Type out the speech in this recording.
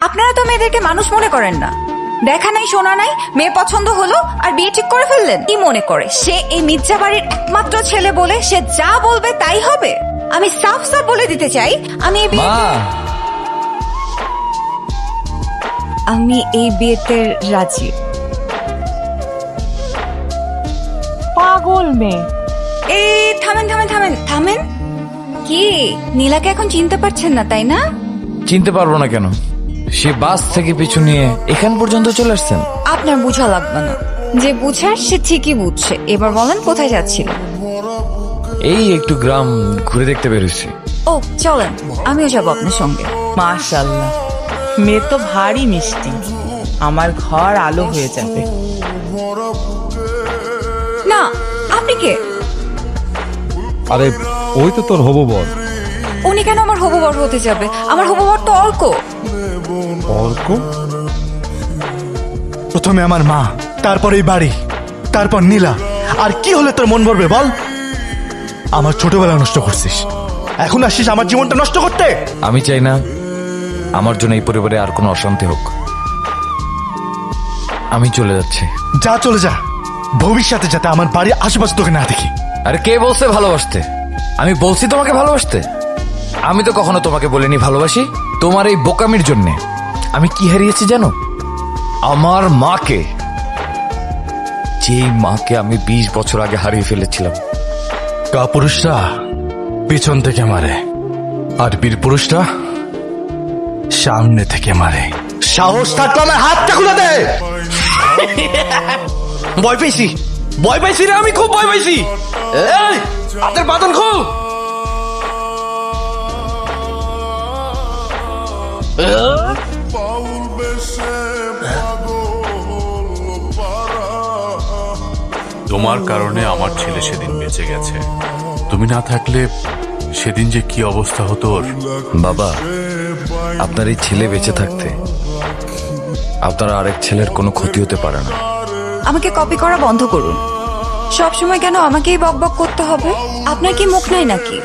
আপনারা তো মেয়েদেরকে মানুষ মনে করেন না। দেখা নাই শোনা নাই, মেয়ে পছন্দ হলো আর বিয়ে ঠিক করে ফেললেন। কি মনে করে সে এই মির্জা বাড়ির একমাত্র ছেলে বলে সে যা বলবে তাই হবে? আমি সাফ সাফ বলে দিতে চাই, আমি এই বিয়েতে রাজি। পাগল মেয়ে। এই থামেন থামেন থামেন থামেন। কি নীলাকে এখন চিনতে পারছেন না তাই না? চিনতে পারবো না কেন? সে বাস থেকে পিছু নিয়ে এখান পর্যন্ত চলে আসছেন। আপনার বুঝা লাগবে না, যে বুঝার সে ঠিকই বুঝছে। এবার বলেন কোথায় যাচ্ছিল? এই একটু গ্রাম ঘুরে দেখতে বেরোচ্ছি। ও চলেন, আমিও যাবো আপনার সঙ্গে। মাশাআল্লাহ, মেয়ে তো ভারী মিষ্টি। আমার ঘর আলো হয়ে যাবে। না, আপনি কে? আরে ওই তো তোর হবু বর। উনি কেন আমার হবু বর হতে যাবে? আমার হবু বর তো অর্ক। অর্ক? প্রথমে আমার মা, তারপর এই বাড়ি, তারপর নীলা। আর কি হলে তোর মন ভরবে বল? আমার ছোটবেলা নষ্ট করছিস, এখন আসিস আমার জীবনটা নষ্ট করতে। আমি চাই না আমার জন্য এই পরিবারে আর কোনো অশান্তি হোক। আমি চলে যাচ্ছি। যা চলে যা, ভবিষ্যতে যাতে আমার বাড়ির আশেপাশে তোকে না দেখি। আরে কে বলছে ভালোবাসতে? আমি বলছি তোমাকে ভালোবাসতে? আমি তো কখনো তোমাকে বলিনি ভালোবাসি। তোমার এই বোকামির জন্যে আমি কি হারিয়েছি জানো? আমার মাকে, যেই মাকে আমি 20 বছর আগে হারিয়ে ফেলেছিলাম। কাপুরুষরা পিছন থেকে মারে, আর বীর পুরুষরা সামনে থেকে মারে। সাহস থাকলে আমার হাতটা খুলে দে। ভয় পেয়েছি, ভয় পাইছি রে, আমি খুব ভয় পাইছি। এই হাতের বাঁধন খুব। তোমার কারণে আমার ছেলে সেদিন বেঁচে গেছে। তুমি না থাকলে সেদিন যে কি অবস্থা হতো ওর। বাবা, আপনার এই ছেলে বেঁচে থাকতে আপনার আরেক ছেলের কোনো ক্ষতি হতে পারে না। আমাকে কপি করা বন্ধ করুন। সব সময় কেন আমাকেই বকবক করতে হবে? আপনার কি মুখ নাই নাকি?